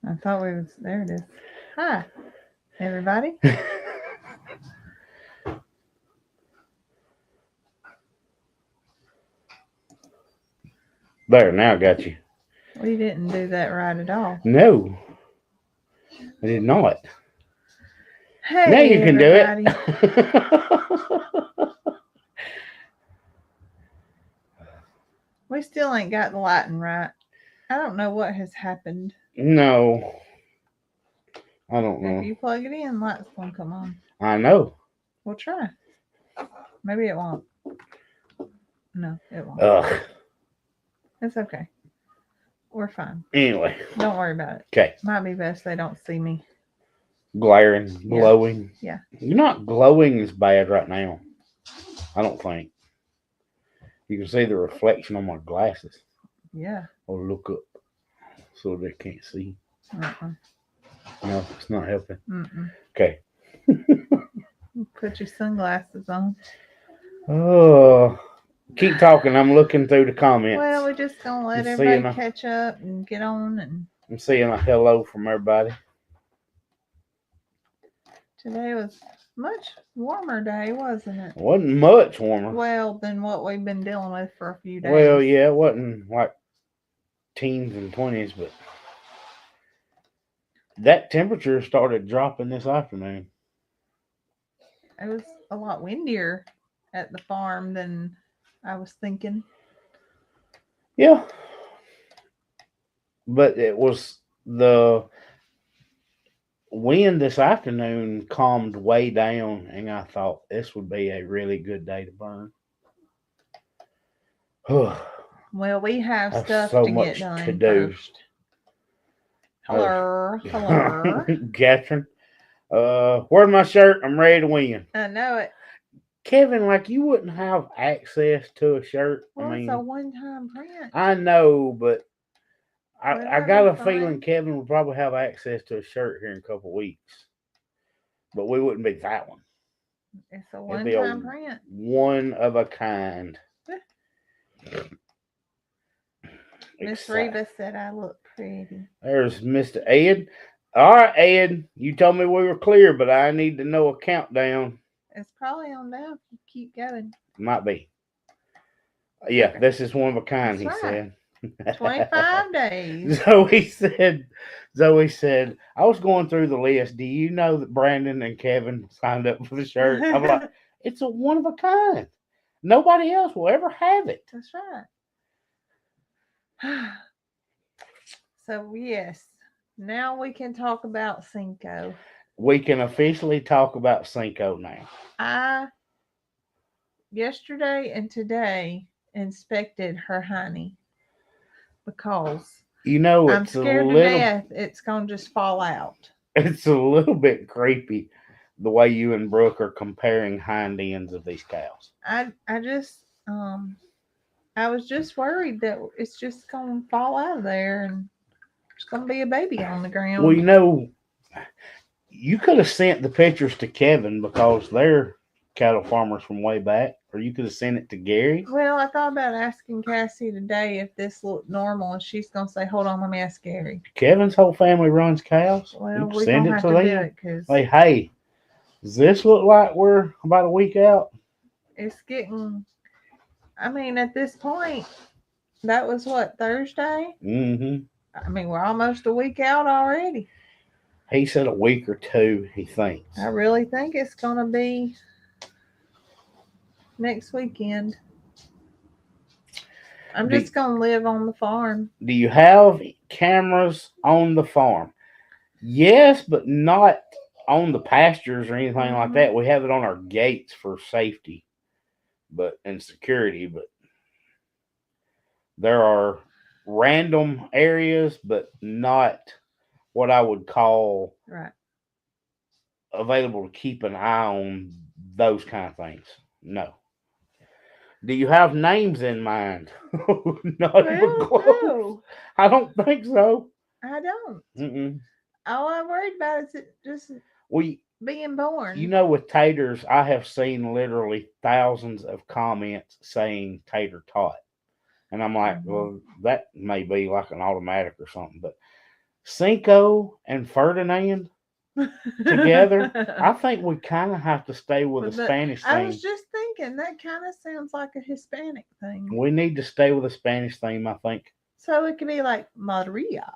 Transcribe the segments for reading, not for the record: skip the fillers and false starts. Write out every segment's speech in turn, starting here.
I thought we was there. It is. Hi, everybody. There, now I got you. We didn't do that right at all. No, I did not. Now you Hey, can do it. everybody. We still ain't got the lighting right. I don't know what has happened. No, I don't If know. you plug it in, light's gonna come on. I know. We'll try. Maybe it won't. No, it won't. Ugh. It's okay. We're fine. Anyway, Don't worry about it. okay. Might be best they don't see me. Glaring, Yeah. glowing. Yeah. You're not glowing as bad right now. I don't think. You can see the reflection on my glasses. Yeah. Or look up so they can't see. Uh-uh. No, it's not helping. Mm-mm. Okay. Put your sunglasses on. Oh, keep talking. I'm looking through the comments. Well, we're just gonna let I'm everybody seeing catch up and get on. And I'm seeing a hello from everybody. today was much warmer day, wasn't it? Wasn't much warmer. Well, than what we've been dealing with for a few days. Well, yeah, it wasn't like teens and 20s, but that temperature started dropping this afternoon. It was a lot windier at the farm than I was thinking. Yeah, but it was the wind this afternoon calmed way down, and I thought this would be a really good day to burn. Well, we have Have stuff so to get much to done do. first. Hello, hello. Catherine, where's my shirt? I'm ready to win. I know it. Kevin, like you wouldn't have access to a shirt. Well, I it's mean, a one-time print. I know, but I It'll got be a feeling fine. Kevin would probably have access to a shirt here in a couple of weeks, but we wouldn't be that one. It's a It'd be a one-time print. one of a kind. Miss Reba said I look pretty. There's Mr. Ed. All right, Ed, you told me we were clear, but I need to know a countdown. It's probably on now if you keep going. Might be. Yeah, Okay. this is one of a kind, That's he right. said. 25 days. Zoe said, I was going through the list. Do you know that Brandon and Kevin signed up for the shirt? I'm like, it's a one of a kind. Nobody else will ever have it. That's right. So, yes, now we can talk about Cinco. We can officially talk about Cinco now. I, yesterday and today, inspected her honey because You know, I'm scared to death it's going to just fall out. it's a little bit creepy the way you and Brooke are comparing hind ends of these cows. I just, I was just worried that it's just going to fall out of there and there's going to be a baby on the ground. Well, you know, you could have sent the pictures to Kevin because they're cattle farmers from way back, or you could have sent it to Gary. Well, I thought about asking Cassie today if this looked normal, and she's gonna say, "Hold on, let me ask Gary." Kevin's whole family runs cows. Well, You we're send gonna it have to to do them. it because Like, hey, does this look like we're about a week out? it's getting. I mean, at this point, that was what Thursday. Mm-hmm. I mean, we're almost a week out already. He said a week or two, he thinks. I really think it's gonna be next weekend. I'm Do, just gonna live on the farm. do you have cameras on the farm? Yes, but not on the pastures or anything like that. We have it on our gates for safety, but and security. But there are random areas, but not what I would call Right. available to keep an eye on those kind of things. No. Do you have names in mind? Not even Well, close. no, I don't think so. I don't. Mm-mm. All I'm worried about is it just We, being born. you know, with taters, I have seen literally thousands of comments saying tater tot. And I'm like, well, that may be like an automatic or something. But Cinco and Ferdinand together, I think we kind of have to stay with a Spanish I theme. was just thinking that kind of sounds like a Hispanic thing. We need to stay with a Spanish theme, I think. So it could be like Maria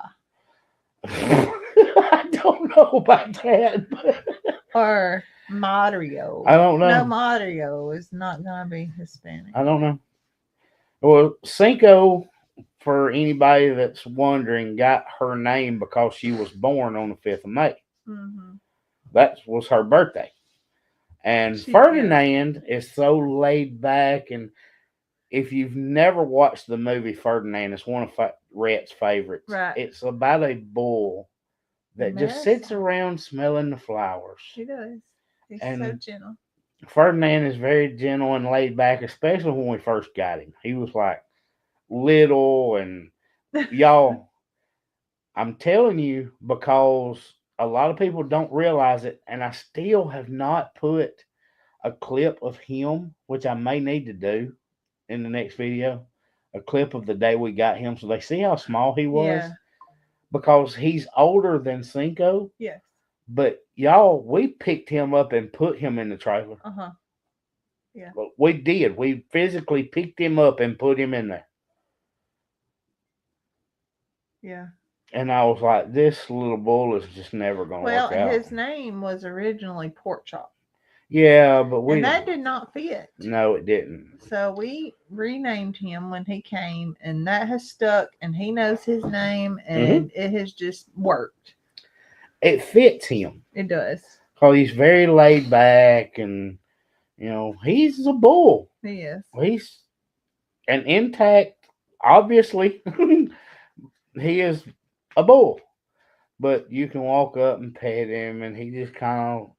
I don't know about that. or Mario. I don't know. No, Mario is not gonna be Hispanic. I don't know. Well, Cinco, for anybody that's wondering, got her name because she was born on the 5th of May. Mm-hmm. That was her birthday. And Ferdinand is so laid back. And if you've never watched the movie Ferdinand, it's one of Rhett's favorites. Right. It's about a bull that just sits around smelling the flowers. He does. He's so gentle. Ferdinand is very gentle and laid back, especially when we first got him. He was like little, and y'all, I'm telling you, because a lot of people don't realize it, and I still have not put a clip of him, which I may need to do in the next video, a clip of the day we got him so they see how small he was. Yeah. Because he's older than Cinco. Yes. But y'all, we picked him up and put him in the trailer. Uh-huh. Yeah. We did. We physically picked him up and put him in there. Yeah. And I was like, this little bull is just never going to work out. Well, his name was originally Pork Chop. Yeah, but and that did not fit. No, it didn't. So we renamed him when he came, and that has stuck, and he knows his name, and it has just worked. It fits him. It does. Because he's very laid back, and, you know, he's a bull. He is. He's an intact, obviously, he is a bull. But you can walk up and pet him, and he just kind of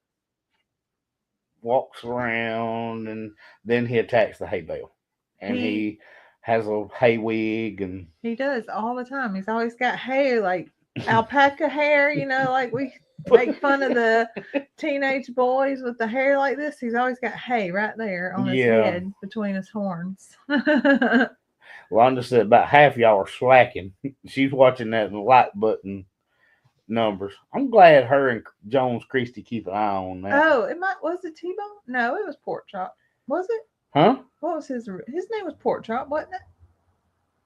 walks around, and then he attacks the hay bale. And he has a hay wig, and he does all the time. He's always got hair, like alpaca hair, you know, like we make fun of the teenage boys with the hair like this. He's always got hay right there on his head between his horns. Londa said about half y'all are slacking. She's watching that in the like button numbers. I'm glad her and Jones Christie keep an eye on that. Oh, was it T-Bone? No, it was Pork Chop. Was it? Huh? What was his name? Was Pork Chop, wasn't it?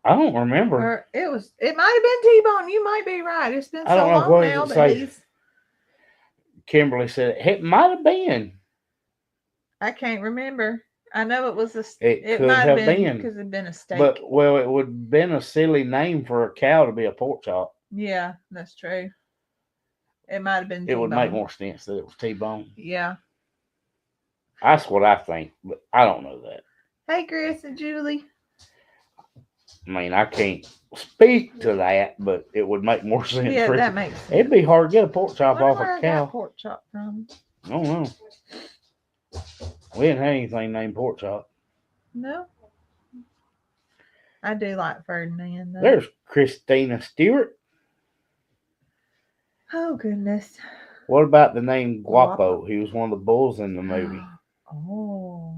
I don't remember. Or it might have been T-Bone. You might be right. It's been so long now that he's. Kimberly said it might have been. I can't remember. I know it was It might have been because it'd been a steak. But it would have been a silly name for a cow to be a pork chop. Yeah, that's true. It might have been T-Bone. It would make more sense that it was T-Bone. Yeah. That's what I think, but I don't know that. Hey, Chris and Julie. I mean, I can't speak to that, but it would make more sense. Yeah, that makes sense. It'd be hard to get a pork chop off a cow. Pork chop from? I don't know. We didn't have anything named pork chop. No. I do like Ferdinand, though. There's Christina Stewart. Oh, goodness. What about the name Guapo? He was one of the bulls in the movie. Oh.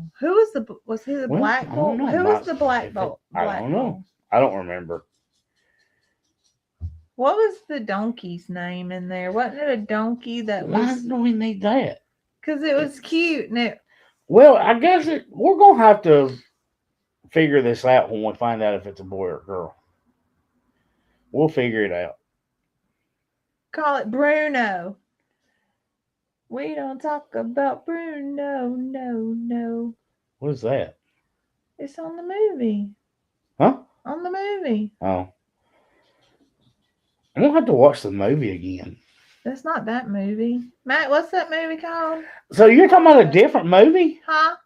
Was he the black bull? Who was the black bull? I don't know. I don't remember. What was the donkey's name in there? Wasn't it a donkey that was... Why do we need that? Because it was cute. And well, I guess we're going to have to figure this out when we find out if it's a boy or a girl. We'll figure it out. Call it Bruno. We don't talk about Bruno, no. What is that? It's on the movie. Huh? On the movie. Oh. I'm going to have to watch the movie again. That's not that movie. Matt, what's that movie called? So you're talking about a different movie? Huh?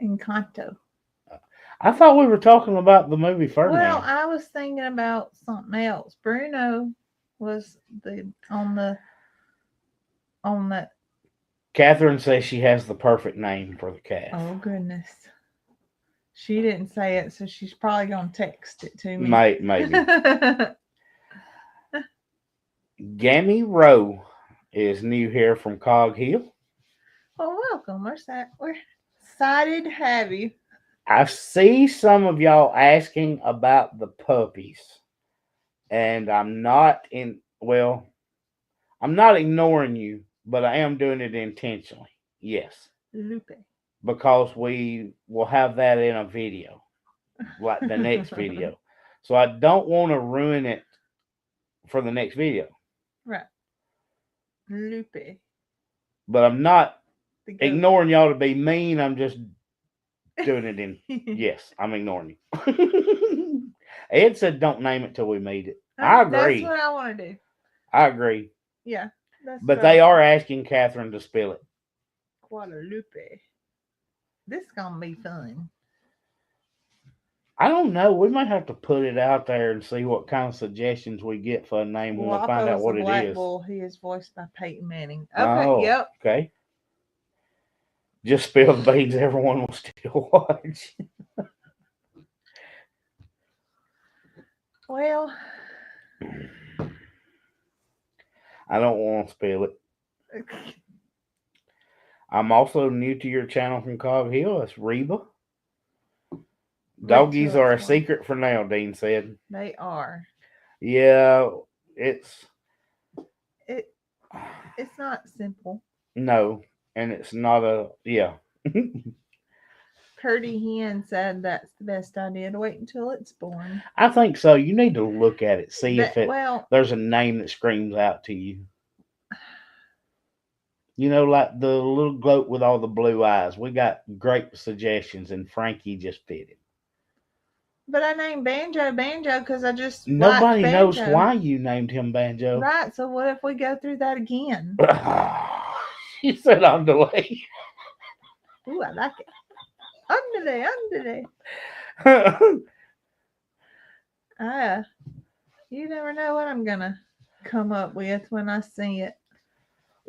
Encanto. I thought we were talking about the movie Ferdinand. Well, I was thinking about something else. Bruno was on that. Catherine says she has the perfect name for the calf. Oh, goodness. She didn't say it, so she's probably going to text it to me. Maybe. Gammy Rowe is new here from Cog Hill. Well, welcome. We're excited to have you. I see some of y'all asking about the puppies. And I'm not ignoring you, but I am doing it intentionally. Yes. Lupe. Because we will have that in a video, like the next video. So I don't want to ruin it for the next video. Right. Lupe. But I'm not ignoring y'all to be mean. I'm just doing it in. Yes, I'm ignoring you. Ed said don't name it till we meet it. I agree. That's what I want to do. I agree. Yeah. But they are asking Catherine to spell it. Guadalupe. This is going to be fun. I don't know. We might have to put it out there and see what kind of suggestions we get for a name when we find out what it is. Bull. He is voiced by Peyton Manning. Okay, yep. Okay. Just spill the beans. Everyone will still watch. Well, I don't want to spill it. I'm also new to your channel from Cog Hill. It's Reba. Doggies are a secret for now, Dean said. They are. Yeah, it's not simple. No, and it's not a Purdy Hen said that's the best idea to wait until it's born. I think so. You need to look at it, see if there's a name that screams out to you. You know, like the little goat with all the blue eyes. We got great suggestions, and Frankie just fit it. But I named Banjo because I just nobody knows why you named him Banjo. Right. So what if we go through that again? She said underlay. Ooh, I like it. Underlay. You never know what I'm gonna come up with when I see it.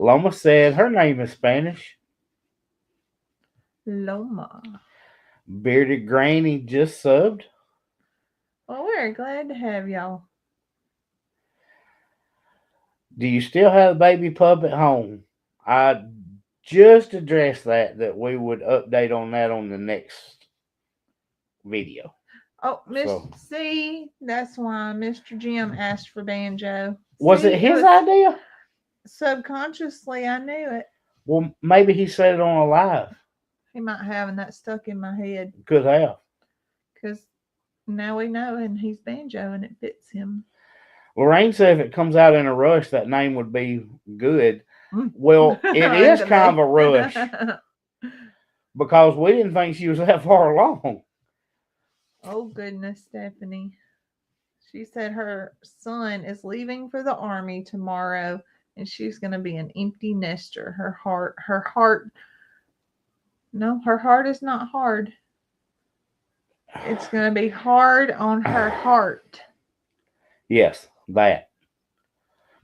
Loma said her name is Spanish. Loma. Bearded Granny just subbed. Well, we're glad to have y'all. Do you still have the baby pup at home? I just addressed that we would update on that on the next video. Oh, see, that's why Mr. Jim asked for Banjo. Was it his idea? Subconsciously, I knew it. Well, maybe he said it on a live. He might have, and that stuck in my head. Could have. Because now we know, and he's Banjo, and it fits him. Lorraine said if it comes out in a rush, that name would be good. Well, it is kind of a rush. Because we didn't think she was that far along. Oh, goodness, Stephanie. She said her son is leaving for the Army tomorrow, and she's going to be an empty nester. Her heart is not hard. It's going to be hard on her heart. Yes, that.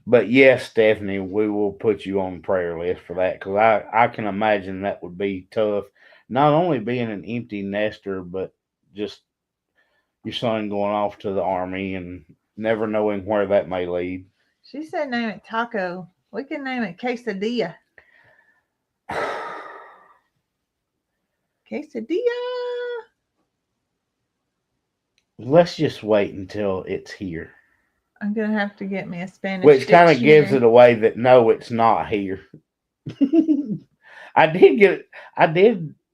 But yes, Stephanie, we will put you on the prayer list for that, because I can imagine that would be tough. Not only being an empty nester, but just your son going off to the Army and never knowing where that may lead. She said name it Taco. We can name it Quesadilla. Quesadilla. Let's just wait until it's here. I'm going to have to get me a Spanish Which kind of gives it away that no, it's not here.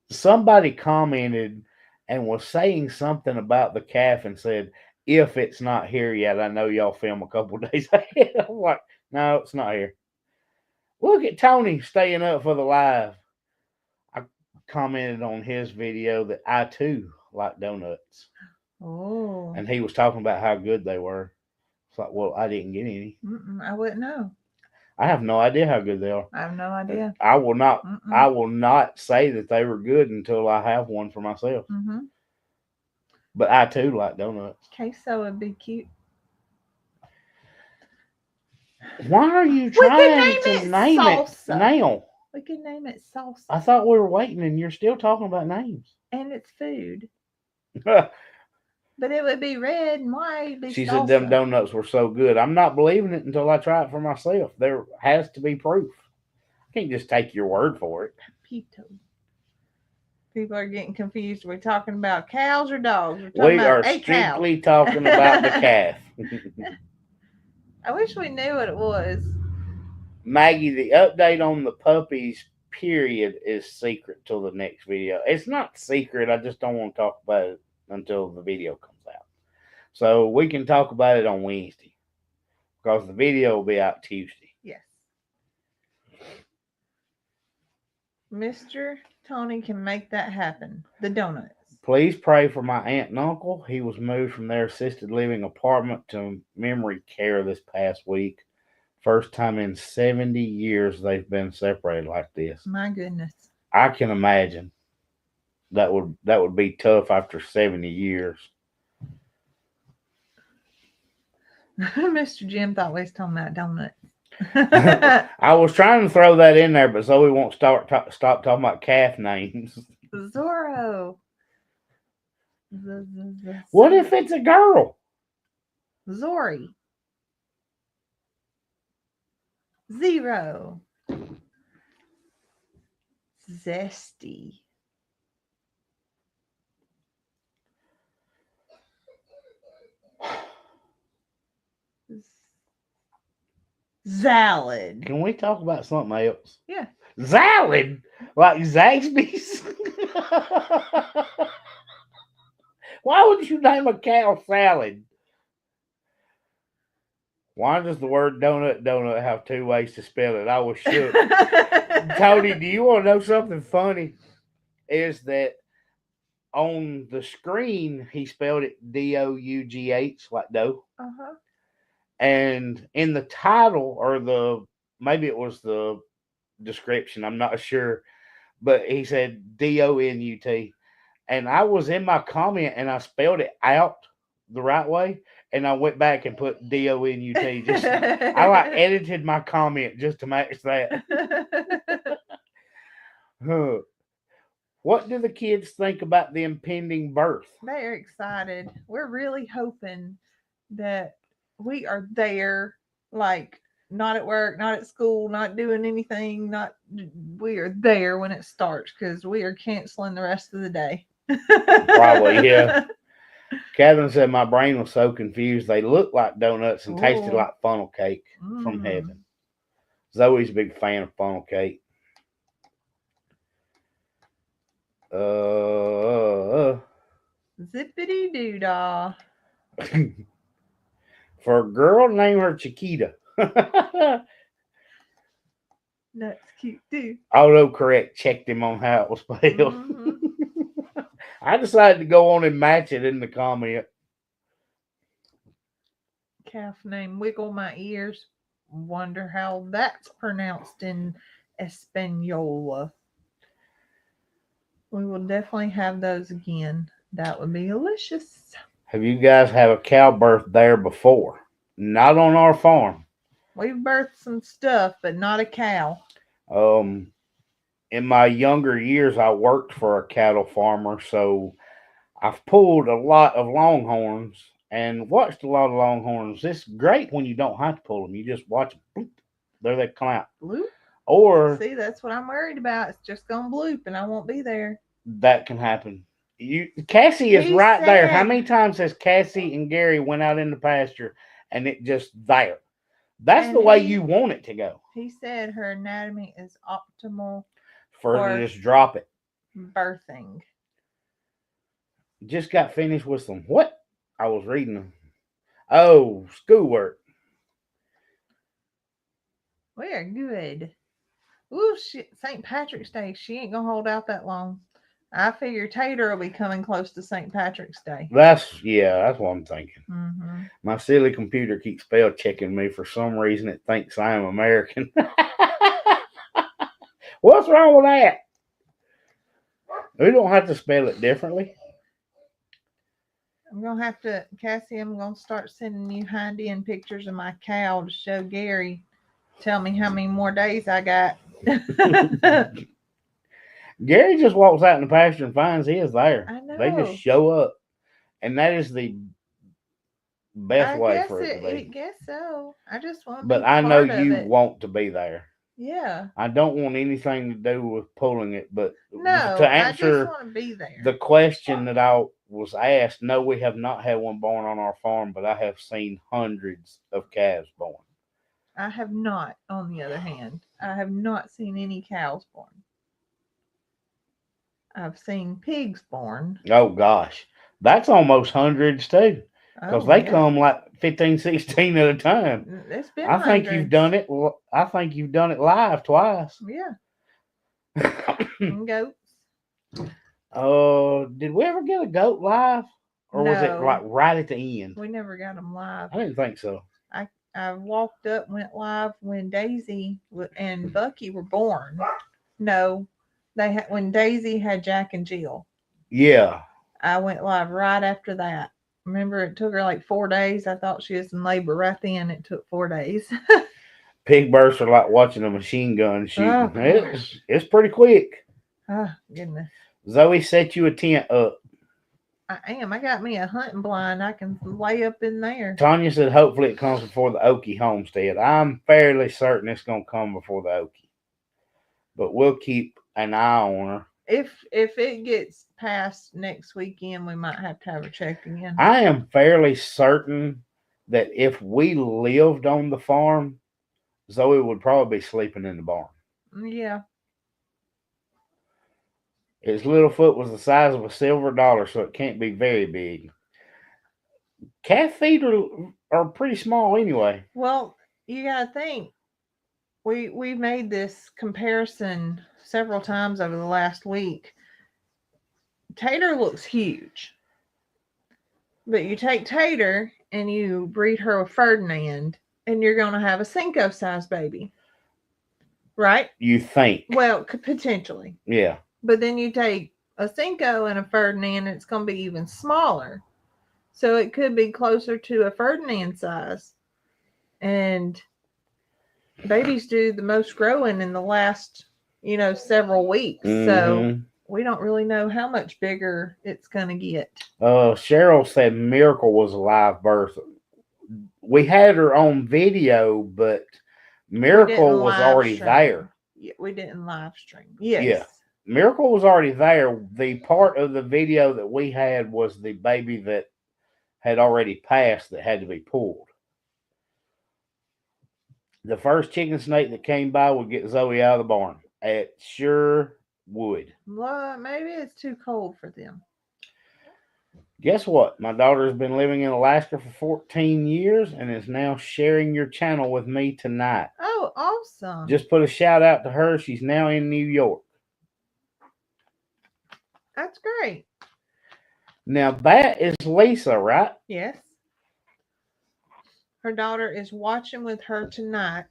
Somebody commented and was saying something about the calf and said, if it's not here yet, I know y'all film a couple days ahead. I'm like, no, it's not here. Look at Tony staying up for the live. I commented on his video that I too like donuts. Oh. And he was talking about how good they were. It's like, well, I didn't get any. I wouldn't know. I have no idea how good they are. I have no idea. I will not say that they were good until I have one for myself. Mm-hmm. But I too like donuts. Queso would be cute. Why are you trying to name it now? We can name it salsa. I thought we were waiting, and you're still talking about names. And it's food. But it would be red and white. She said them donuts were so good. I'm not believing it until I try it for myself. There has to be proof. I can't just take your word for it. Pito. People are getting confused. Are we talking about cows or dogs? We are strictly talking about the calf. I wish we knew what it was. Maggie, the update on the puppies, period, is secret till the next video. It's not secret. I just don't want to talk about it until the video comes out. So we can talk about it on Wednesday because the video will be out Tuesday. Yes. Mr. Tony can make that happen. The donuts. Please pray for my aunt and uncle. He was moved from their assisted living apartment to memory care this past week. First time in 70 years they've been separated like this. My goodness. I can imagine. That would be tough after 70 years. Mr. Jim thought we was talking about donuts. I was trying to throw that in there, but Zoe won't stop talking about calf names. Zorro. What if it's a girl? Zori. Zero. Zesty. Salad. Can we talk about something else? Yeah. Salad? Like Zaxby's? Why would you name a cow salad? Why does the word donut have two ways to spell it? I was shook. Tony, do you want to know something funny? Is that on the screen, he spelled it D-O-U-G-H, like dough. Uh-huh. And in the title, or maybe it was the description, I'm not sure, but he said D-O-N-U-T. And I was in my comment and I spelled it out the right way. And I went back and put D-O-N-U-T. I edited my comment just to match that. What do the kids think about the impending birth? They're excited. We're really hoping that we are there, like not at work, not at school, not doing anything. We are there when it starts because we are canceling the rest of the day. Probably, yeah. Catherine said my brain was so confused. They looked like donuts and tasted like funnel cake from heaven. Zoe's a big fan of funnel cake. Zippity doo dah. For a girl, name her Chiquita. That's cute too. Autocorrect checked him on how it was spelled. Mm-hmm. I decided to go on and match it in the comment. Calf name Wiggle My Ears. Wonder how that's pronounced in Espanol. We will definitely have those again. That would be delicious. Have you guys had a cow birth there before? Not on our farm. We've birthed some stuff, but not a cow. In my younger years, I worked for a cattle farmer, so I've pulled a lot of longhorns and watched a lot of longhorns. It's great when you don't have to pull them. You just watch them. Bloop, there they come out. Bloop. Or see, that's what I'm worried about. It's just gonna bloop, and I won't be there. That can happen. Cassie is right there. How many times has Cassie and Gary went out in the pasture and it just there? That's the way you want it to go. He said her anatomy is optimal for just drop it. Birthing. Just got finished with some what? I was reading them. Oh, schoolwork. We are good. Ooh, St. Patrick's Day. She ain't gonna hold out that long. I figure Tater will be coming close to St. Patrick's Day. That's what I'm thinking. Mm-hmm. My silly computer keeps spell checking me for some reason. It thinks I am American. What's wrong with that? We don't have to spell it differently. I'm gonna have to, Cassie. I'm gonna start sending you hind-end pictures of my cow to show Gary. Tell me how many more days I got. Gary just walks out in the pasture and finds he is there. I know. They just show up. And that is the best way for it to be. I guess so. I just want to But I know you want to be there. Yeah. I don't want anything to do with pulling it, but No, to I just answer want to be there. the question that I was asked, no, we have not had one born on our farm, but I have seen hundreds of calves born. I have not, on the other hand. I have not seen any cows born. I've seen pigs born. Oh, gosh. That's almost hundreds, too. Because they come like 15, 16 at a time. It's been I think you've done it. I think you've done it live twice. Yeah. And goats. Did we ever get a goat live? Or was it like right at the end? We never got them live. I didn't think so. I walked up, went live when Daisy and Bucky were born. No, when Daisy had Jack and Jill. Yeah. I went live right after that. Remember, it took her like 4 days. I thought she was in labor right then. It took 4 days. Pig births are like watching a machine gun shooting. Oh, it's pretty quick. Oh, goodness. Zoe set you a tent up. I am. I got me a hunting blind. I can lay up in there. Tanya said hopefully it comes before the Okie homestead. I'm fairly certain it's going to come before the Okie. But we'll keep an eye on her. If it gets past next weekend, we might have to have her checked again. I am fairly certain that if we lived on the farm, Zoe would probably be sleeping in the barn. Yeah. His little foot was the size of a silver dollar, so it can't be very big. Calf feet are pretty small anyway. Well, you got to think. We made this comparison several times over the last week. Tater looks huge. But you take Tater and you breed her with Ferdinand, and you're going to have a Cinco-sized baby. Right? You think. Well, potentially. Yeah. But then you take a Cinco and a Ferdinand, and it's going to be even smaller. So it could be closer to a Ferdinand size. And babies do the most growing in the last, several weeks. Mm-hmm. So we don't really know how much bigger it's going to get. Cheryl said Miracle was a live birth. We had her on video, but Miracle was already there. Yeah, we didn't live stream. Yes. Yeah. Miracle was already there. The part of the video that we had was the baby that had already passed that had to be pulled. The first chicken snake that came by would get Zoe out of the barn. It sure would. Well, maybe it's too cold for them. Guess what? My daughter's been living in Alaska for 14 years and is now sharing your channel with me tonight. Oh, awesome. Just put a shout out to her. She's now in New York. That's great. Now, that is Lisa, right? Yes. Her daughter is watching with her tonight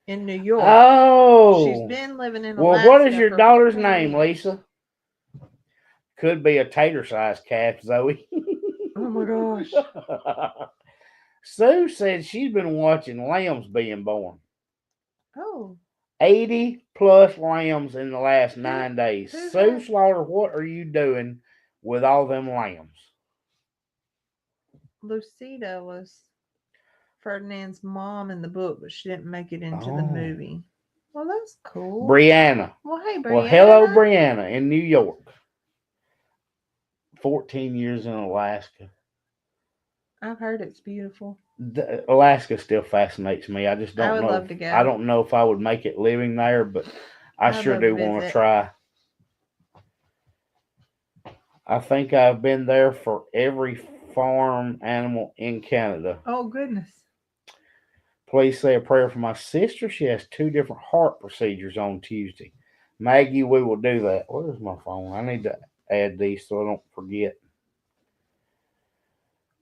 in New York. Oh. She's been living in Alaska. Well, what is your daughter's name, Lisa? Could be a tater-sized calf, Zoe. Oh, my gosh. Sue said she's been watching lambs being born. Oh. 80 plus lambs in the last 9 days. Sue Slaughter, what are you doing with all them lambs? Lucida was Ferdinand's mom in the book, but she didn't make it into the movie. Well, that's cool. Brianna. Well, hey, Brianna. Well, hello, Brianna in New York. 14 years in Alaska. I've heard it's beautiful. Alaska still fascinates me. I just don't know. I would love to go. I don't know if I would make it living there, but I sure do want to try. I think I've been there for every farm animal in Canada. Oh, goodness. Please say a prayer for my sister. She has 2 different heart procedures on Tuesday. Maggie, we will do that. Where's my phone? I need to add these so I don't forget.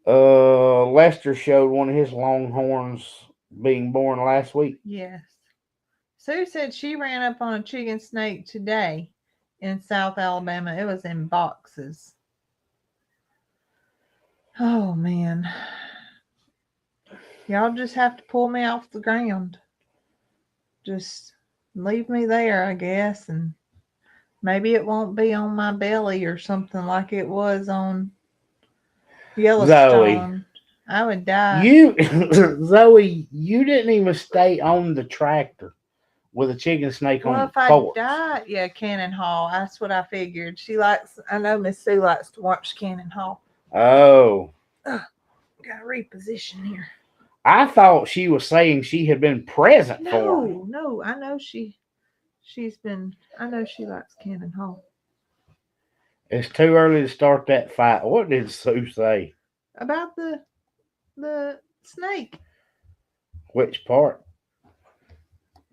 Lester showed one of his longhorns being born last week. Yes. Sue said she ran up on a chicken snake today in South Alabama. It was in boxes. Oh, man. Y'all just have to pull me off the ground. Just leave me there, I guess, and maybe it won't be on my belly or something like it was on Yellowstone. Zoe, I would die. Zoe, you didn't even stay on the tractor with a chicken snake well, on if I forks. die, yeah, Cannon Hall. That's what I figured. She likes. I know Miss Sue likes to watch Cannon Hall. Oh. Ugh, gotta reposition here. I thought she was saying she had been present for him. No. I know she's been. I know she likes Cannon Hall. It's too early to start that fight. What did Sue say? About the snake. Which part?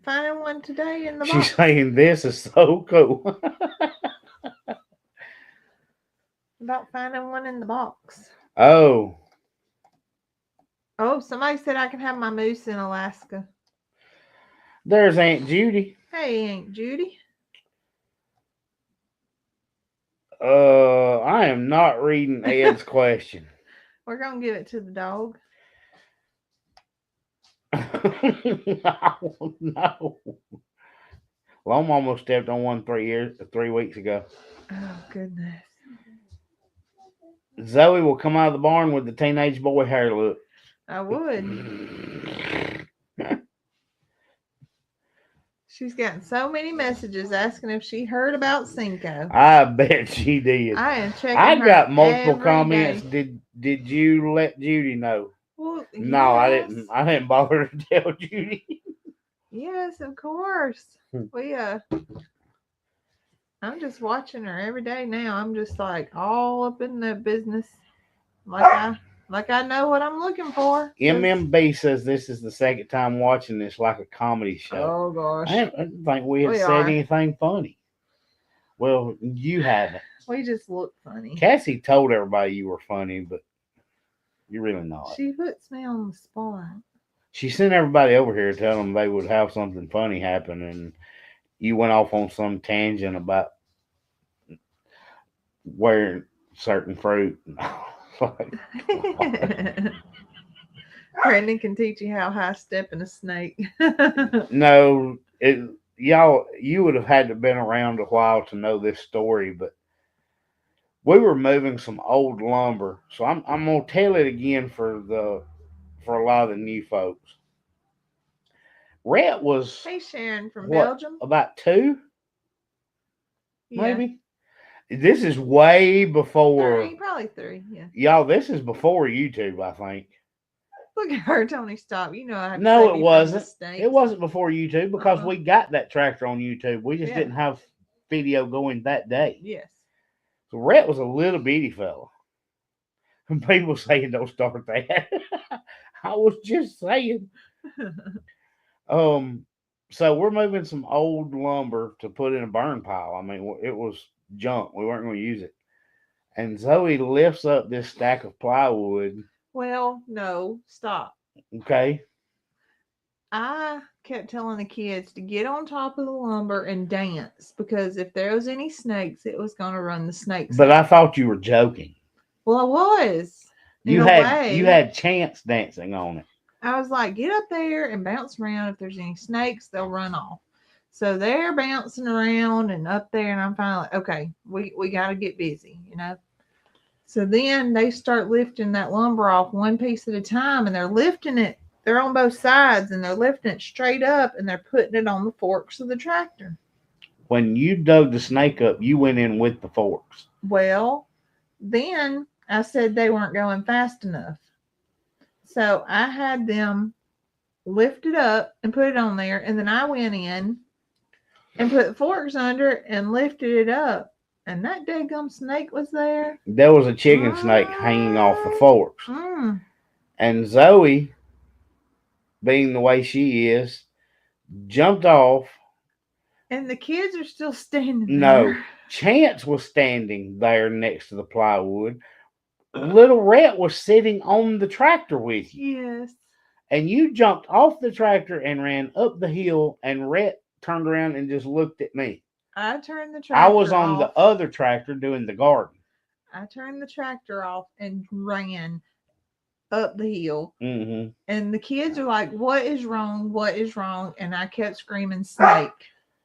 Finding one today in the box. She's saying this is so cool. About finding one in the box. Oh. Oh, somebody said I can have my moose in Alaska. There's Aunt Judy. Hey, Aunt Judy. I am not reading Ed's question. We're gonna give it to the dog. No. Lom almost stepped on one 3 weeks ago. Oh goodness. Zoe will come out of the barn with the teenage boy hair look. I would. She's gotten so many messages asking if she heard about Cinco. I bet she did. I am checking. I got multiple every comments. day. Did you let Judy know? Well, No, yes. I didn't bother to tell Judy. Yes, of course. I'm just watching her every day now. I'm just like all up in the business, like I know what I'm looking for. MMB says this is the second time watching this like a comedy show. Oh gosh, I didn't think we had said anything funny. Well, you haven't. We just look funny. Cassie told everybody you were funny, but you're really not. She puts me on the spot. She sent everybody over here to tell them they would have something funny happen, and you went off on some tangent about wearing certain fruit. Brandon can teach you how high stepping a snake. No, y'all, you would have had to have been around a while to know this story, but we were moving some old lumber, so I'm gonna tell it again for a lot of the new folks. Rhett was Hey Sharon from Belgium. About 2? Yeah. Maybe. This is way before. 3, probably 3. Yeah. Y'all, this is before YouTube, I think. Look at her, Tony. Stop. You know I. No, it wasn't. It wasn't before YouTube because we got that tractor on YouTube. We just didn't have video going that day. Yes. So Rhett was a little bitty fella. And people saying don't start that. I was just saying. So we're moving some old lumber to put in a burn pile. I mean, it was junk. We weren't going to use it. And Zoe lifts up this stack of plywood. Well, no, stop. Okay. I kept telling the kids to get on top of the lumber and dance because if there was any snakes, it was going to run the snakes. But I thought you were joking. Well, I was. You had Chance dancing on it. I was like, get up there and bounce around. If there's any snakes, they'll run off. So they're bouncing around and up there, and I'm finally like, okay, we got to get busy, you know. So then they start lifting that lumber off one piece at a time, and they're lifting it. They're on both sides, and they're lifting it straight up, and they're putting it on the forks of the tractor. When you dug the snake up, you went in with the forks. Well, then I said they weren't going fast enough. So I had them lift it up and put it on there, and then I went in and put forks under it and lifted it up. And that daggum snake was there. There was a chicken snake hanging off the forks. And Zoe, being the way she is, jumped off. And the kids are still standing there. No, Chance was standing there next to the plywood. Little Rhett was sitting on the tractor with you. Yes. And you jumped off the tractor and ran up the hill, and Rhett turned around and just looked at me. I turned the tractor I was on off. the other tractor doing the garden. I turned the tractor off and ran up the hill. Mm-hmm. And the kids are like, what is wrong? What is wrong? And I kept screaming snake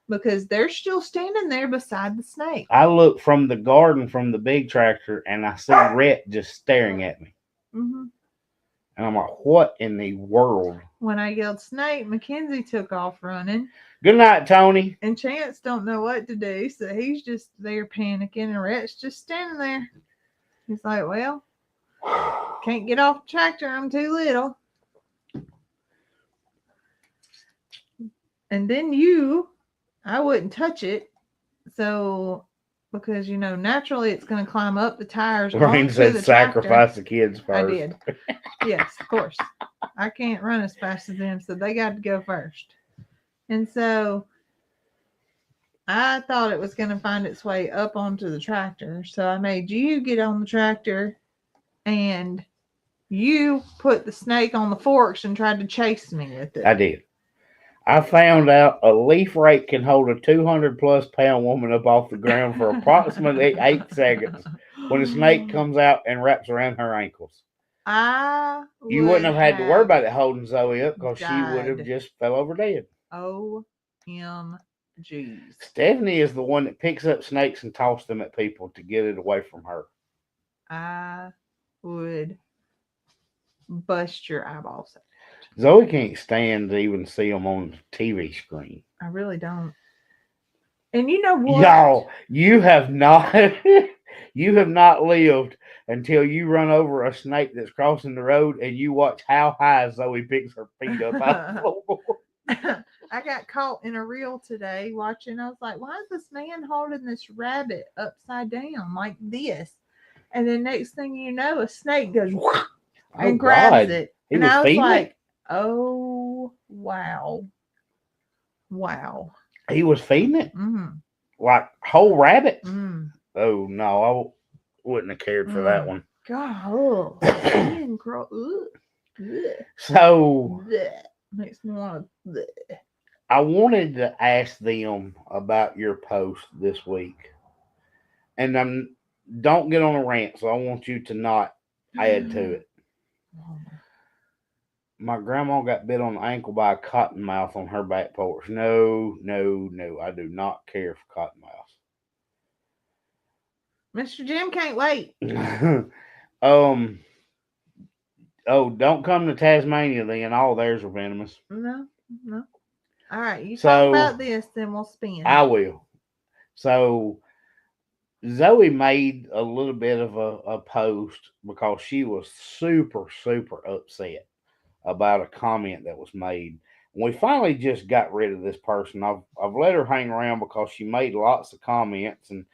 because they're still standing there beside the snake. I looked from the garden from the big tractor and I see Rhett just staring at me. Mm-hmm. And I'm like, what in the world? When I yelled snake, Mackenzie took off running. Good night, Tony. And Chance don't know what to do, so he's just there panicking, and Rhett's just standing there. He's like, well, can't get off the tractor, I'm too little. And then I wouldn't touch it, so because naturally it's going to climb up the tires. Rain said sacrifice the kids first. I did. Yes, of course. I can't run as fast as them, so they got to go first. And so I thought it was going to find its way up onto the tractor, so I made you get on the tractor, and you put the snake on the forks and tried to chase me with it. I did. I found out a leaf rake can hold a 200+ pound woman up off the ground for approximately 8 seconds when a snake comes out and wraps around her ankles. You wouldn't have had to worry about it holding Zoe up because she would have just fell over dead. OMG. Stephanie is the one that picks up snakes and tosses them at people to get it away from her. I would bust your eyeballs out. Zoe can't stand to even see them on the TV screen. I really don't. And you know what? Y'all, you have not lived until you run over a snake that's crossing the road and you watch how high Zoe picks her feet up out the floor. I got caught in a reel today watching. I was like, why is this man holding this rabbit upside down like this? And then next thing you know, a snake goes and grabs it. And I was like, oh, wow. Wow. He was feeding it? Mm-hmm. Like whole rabbits? Mm-hmm. Oh, no. I wouldn't have cared for that one. God. So, makes me want to. I wanted to ask them about your post this week. And don't get on a rant, so I want you to not add to it. My grandma got bit on the ankle by a cottonmouth on her back porch. No. I do not care for cottonmouths. Mr. Jim can't wait. Don't come to Tasmania then. All theirs are venomous. No. All right, you talk about this, then we'll spin. I will. So Zoe made a little bit of a post because she was super, super upset about a comment that was made. And we finally just got rid of this person. I've let her hang around because she made lots of comments, and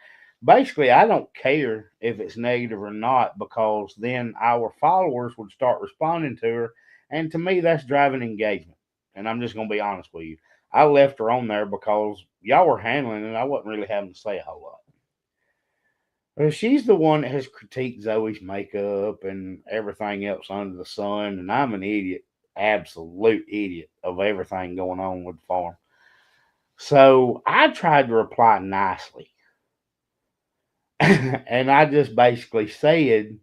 basically I don't care if it's negative or not, because then our followers would start responding to her, and to me that's driving engagement. And I'm just going to be honest with you. I left her on there because y'all were handling it and I wasn't really having to say a whole lot. She's the one that has critiqued Zoe's makeup and everything else under the sun, and I'm an idiot, absolute idiot of everything going on with the farm. So I tried to reply nicely. And I just basically said,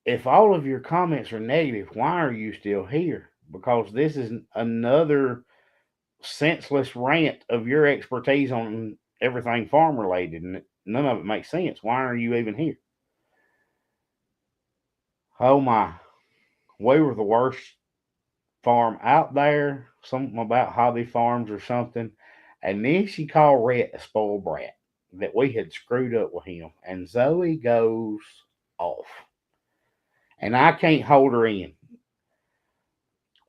if all of your comments are negative, why are you still here? Because this is another senseless rant of your expertise on everything farm related, and none of it makes sense. Why are you even here? Oh my, we were the worst farm out there. Something about hobby farms or something. And then she called Rhett a spoiled brat, that we had screwed up with him. And Zoe goes off. And I can't hold her in.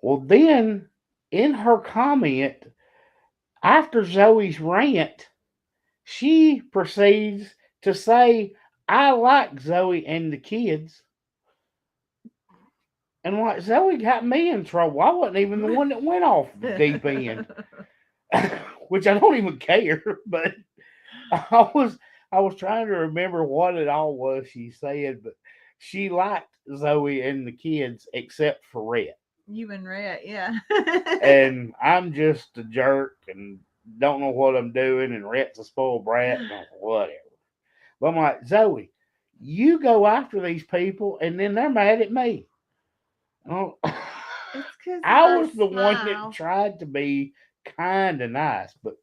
Well, then in her comment, after Zoe's rant, she proceeds to say, I like Zoe and the kids. And like, Zoe got me in trouble. I wasn't even the one that went off the deep end. Which I don't even care, but I was trying to remember what it all was she said, but she liked Zoe and the kids except for Rhett. You and Rhett, yeah. And I'm just a jerk and don't know what I'm doing, and Rhett's a spoiled brat, and whatever. But I'm like, Zoe, you go after these people, and then they're mad at me. Oh, I was the one that tried to be kind of nice, but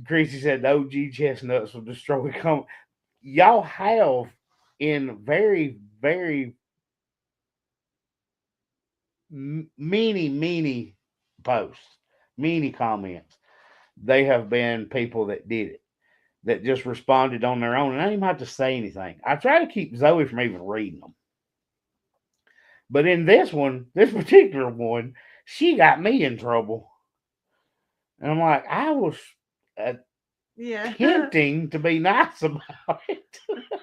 Chrissy said the OG chestnuts will destroy. Y'all have in very, very many posts, many comments, they have been people that did it, that just responded on their own, and I didn't even have to say anything. I try to keep Zoe from even reading them. But in this one, this particular one, she got me in trouble. And I'm like, I was attempting to be nice about it.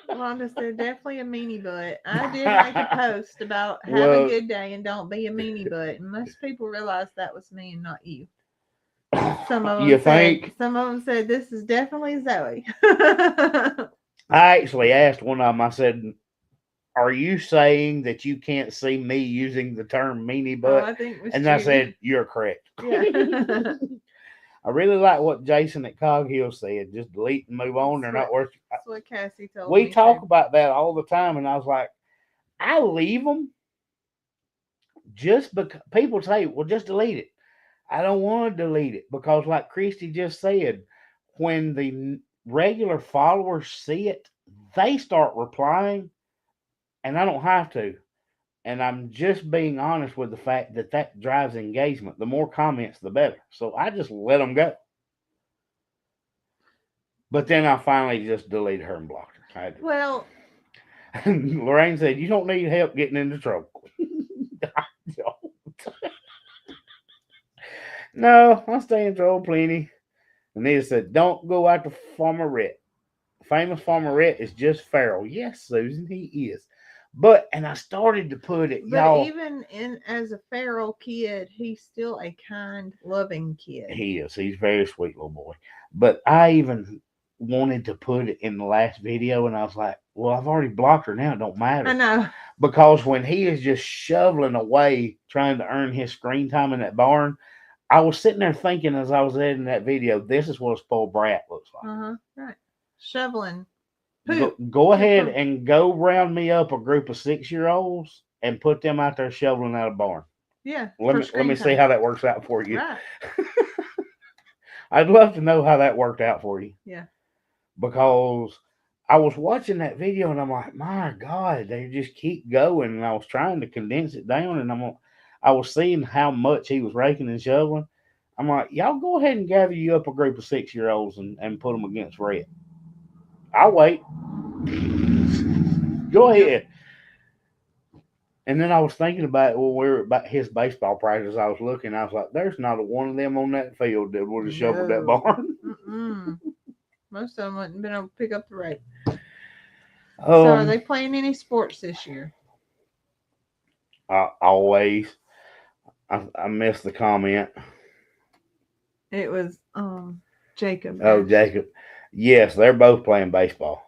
Wanda said, definitely a meanie butt. I did make a post about have a good day and don't be a meanie butt. And most people realized that was me and not you. Some of them said, this is definitely Zoe. I actually asked one of them, I said, are you saying that you can't see me using the term meanie butt? I think it was and true. I said, you're correct. Yeah. I really like what Jason at Cog Hill said. Just delete and move on. They're not worth it. That's what Cassie told me. We talk too. about that all the time, and I was like, I leave them just because people say, well, just delete it. I don't want to delete it because, like Christy just said, when the regular followers see it, they start replying, and I don't have to. And I'm just being honest with the fact that that drives engagement. The more comments, the better. So I just let them go. But then I finally just deleted her and blocked her. Well, Lorraine said, you don't need help getting into trouble. I don't. No, I stay in trouble plenty. Anita said, don't go after Farmer Rhett. Famous Farmer Rhett is just feral. Yes, Susan, he is. But, and I started to put it, but y'all. Even as a feral kid, he's still a kind, loving kid. He is. He's a very sweet little boy. But I even wanted to put it in the last video, and I was like, well, I've already blocked her now. It don't matter. I know. Because when he is just shoveling away trying to earn his screen time in that barn, I was sitting there thinking as I was editing that video, this is what a spoiled brat looks like. Right. Shoveling. Go ahead and go round me up a group of 6-year-olds and put them out there shoveling out a barn. Yeah. Let me see how that works out for you. Right. I'd love to know how that worked out for you. Yeah. Because I was watching that video and I'm like, my God, they just keep going. And I was trying to condense it down, and I was seeing how much he was raking and shoveling. I'm like, y'all go ahead and gather you up a group of 6-year-olds and put them against Red. I'll wait. Go ahead. And then I was thinking about when we were about his baseball practice. I was looking. I was like, "There's not a one of them on that field that would have shoveled that barn." Most of them wouldn't been able to pick up the rake. So, are they playing any sports this year? Always. I missed the comment. It was Jacob. Oh, Jacob. Yes, they're both playing baseball.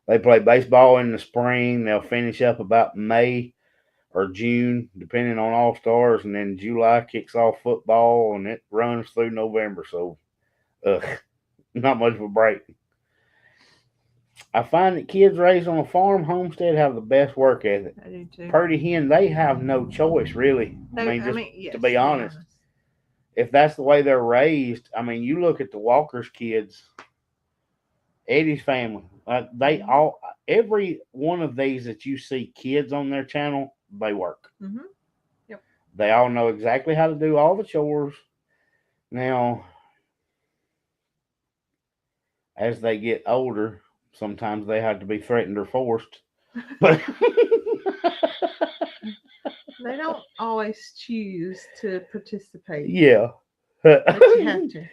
They play baseball in the spring. They'll finish up about May or June, depending on All Stars, and then July kicks off football, and it runs through November. So, not much of a break. I find that kids raised on a farm homestead have the best work ethic. I do too. Purdy hen, they have no choice, really. Yes, to be honest. If that's the way they're raised, I mean, you look at the Walker's kids, Eddie's family, every one of these that you see kids on their channel, they work. Mm-hmm. Yep. They all know exactly how to do all the chores. Now, as they get older, sometimes they have to be threatened or forced. But they don't always choose to participate. Yeah. But you have to.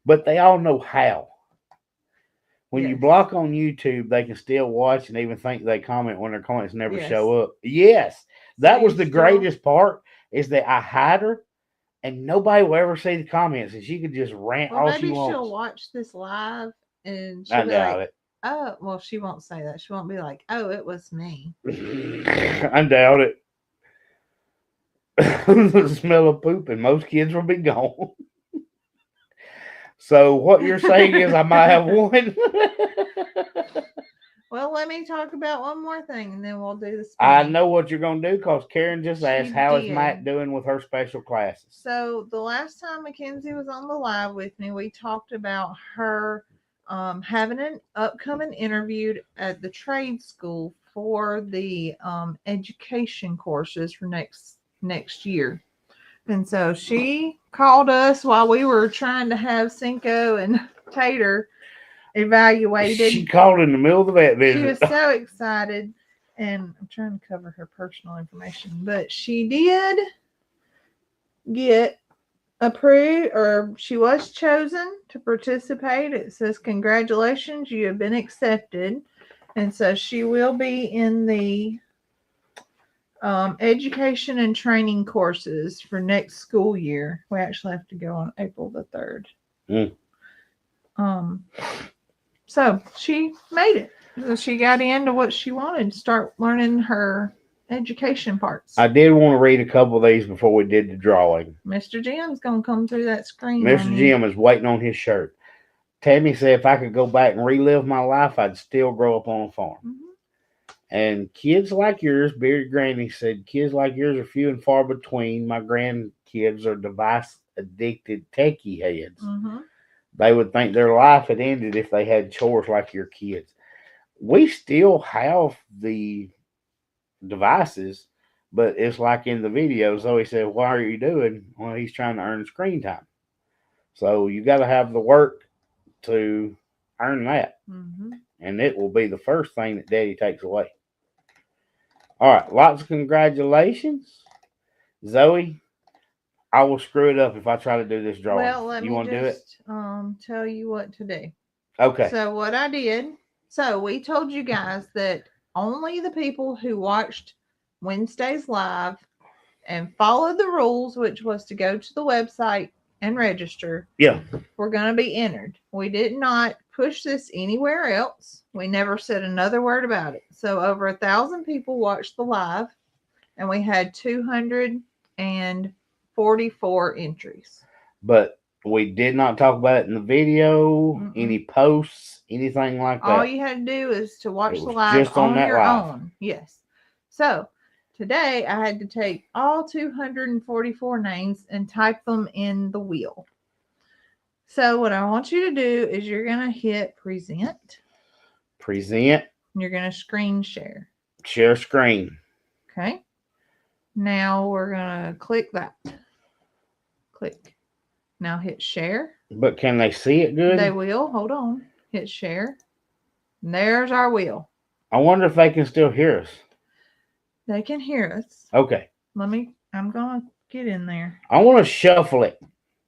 But they all know how. When you block on YouTube, they can still watch and even think they comment when their comments never show up. Yes. That was the greatest part, is that I hide her and nobody will ever see the comments, and she could just rant all she wants. Maybe she'll watch this live and she'll I doubt it. Oh, well, she won't say that. She won't be like, oh, it was me. I doubt it. The smell of poop, and most kids will be gone. So what you're saying is I might have one. Well, let me talk about one more thing, and then we'll do the spinning. I know what you're going to do, because Karen just asked, how is Matt doing with her special classes? So the last time Mackenzie was on the live with me, we talked about her having an upcoming interview at the trade school for the education courses for next year. And so she called us while we were trying to have Cinco and Tater evaluated. She called in the middle of the vet visit. She was so excited, and I'm trying to cover her personal information, but she did get approved, or she was chosen to participate. It says, congratulations, you have been accepted. And so she will be in the education and training courses for next school year. We actually have to go on April the 3rd. So she made it. So she got into what she wanted, start learning her education parts. I did want to read a couple of these before we did the drawing. Mr. Jim's going to come through that screen. Mr. Jim is waiting on his shirt. Tammy said if I could go back and relive my life, I'd still grow up on a farm. Mm-hmm. And kids like yours, Bearded Granny said, kids like yours are few and far between. My grandkids are device-addicted techie heads. Mm-hmm. They would think their life had ended if they had chores like your kids. We still have the devices, but it's like in the video, Zoe said, what are you doing? Well, he's trying to earn screen time. So you got to have the work to earn that. Mm-hmm. And it will be the first thing that Daddy takes away. All right, lots of congratulations. Zoe, I will screw it up if I try to do this drawing. Well, let me just tell you what to do. Okay. So what I did, so we told you guys that only the people who watched Wednesday's live and followed the rules, which was to go to the website and register, were going to be entered. We did not push this anywhere else. We never said another word about it. So over 1,000 people watched the live, and we had 244 entries. But we did not talk about it in the video, any posts, anything like that. All you had to do is to watch the live just on your own. Yes. So today I had to take all 244 names and type them in the wheel. So what I want you to do is you're going to hit present. Present. You're going to screen share. Share screen. Okay. Now we're going to click that. Click. Now hit share. But can they see it good? They will. Hold on. Hit share. And there's our wheel. I wonder if they can still hear us. They can hear us. Okay. I'm going to get in there. I want to shuffle it.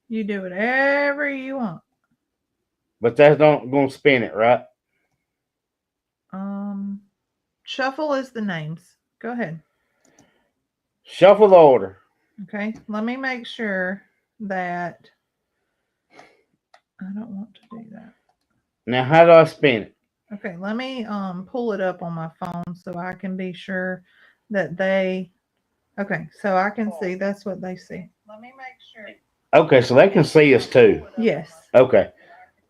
You do whatever you want. But that's not going to spin it, right? Shuffle is the names. Go ahead. Shuffle the order. Okay. Let me make sure that I don't want to do that. Now, how do I spin it? Okay. Let me pull it up on my phone so I can be sure that they. Okay. So I can see. That's what they see. Let me make sure. Okay. So they can see us too. Yes. Okay.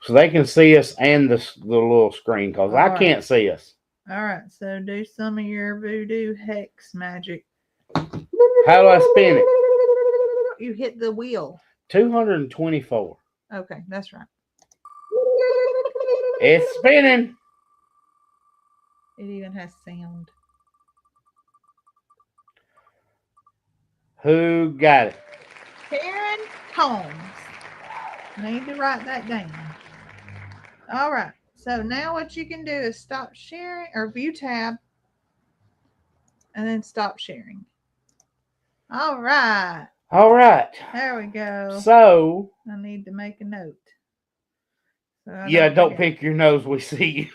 So they can see us and the little screen because I can't see us. All right. So do some of your voodoo hex magic. How do I spin it? You hit the wheel. 224. Okay. That's right. It's spinning. It even has sound. Who got it? Karen Holmes. Need to write that down. All right. So now what you can do is stop sharing or view tab and then stop sharing. All right. All right. There we go. So I need to make a note. So don't pick your nose. We see you.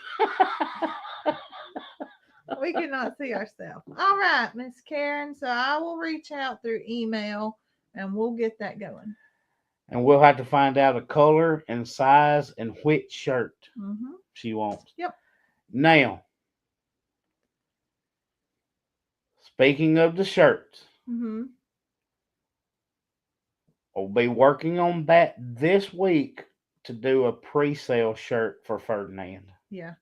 We cannot see ourselves. All right, Miss Karen. So I will reach out through email and we'll get that going. And we'll have to find out a color and size and which shirt she wants. Yep. Now, speaking of the shirts, we'll be working on that this week to do a pre-sale shirt for Ferdinand. Yeah.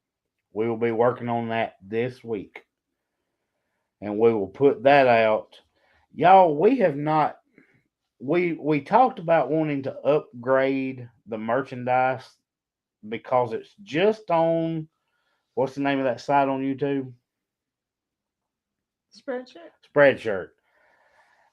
We will be working on that this week. And we will put that out. Y'all, we have not... We talked about wanting to upgrade the merchandise because it's just on, what's the name of that site on YouTube? Spreadshirt.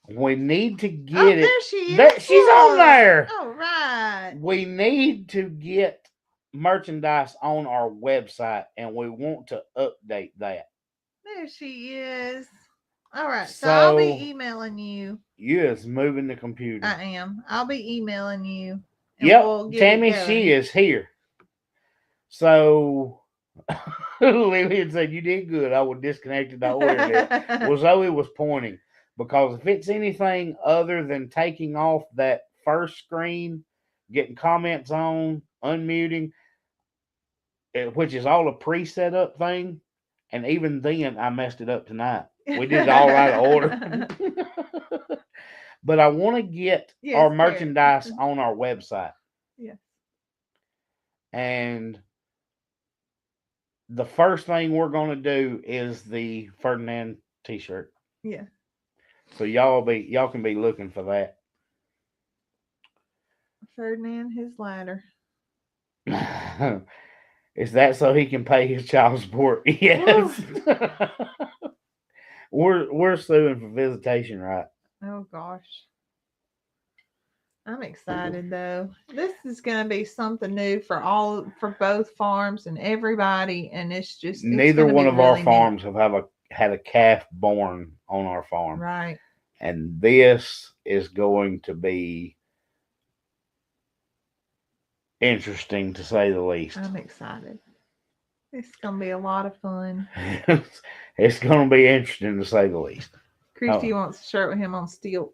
We need to get it. There she is. She's on there. All right. We need to get merchandise on our website, and we want to update that. There she is. All right. So I'll be emailing you. Yes, moving the computer. I am. I'll be emailing you. Yep. We'll Tammy, she is here. So Lillian said, "You did good. I was disconnected. Well, Zoe was pointing, because if it's anything other than taking off that first screen, getting comments on, unmuting, which is all a pre-set up thing, and even then I messed it up tonight. We did it all out of order." But I want to get our merchandise on our website. Yeah. And the first thing we're going to do is the Ferdinand t-shirt. Yeah. So y'all can be looking for that. Ferdinand, his ladder. Is that so he can pay his child support? Yes. We're suing for visitation, right? Oh gosh. I'm excited though. This is going to be something new for both farms and everybody, and it's neither one of our farms have had a calf born on our farm. Right. And this is going to be interesting, to say the least. I'm excited. It's going to be a lot of fun. It's going to be interesting, to say the least. Christy wants to shirt with him on steel.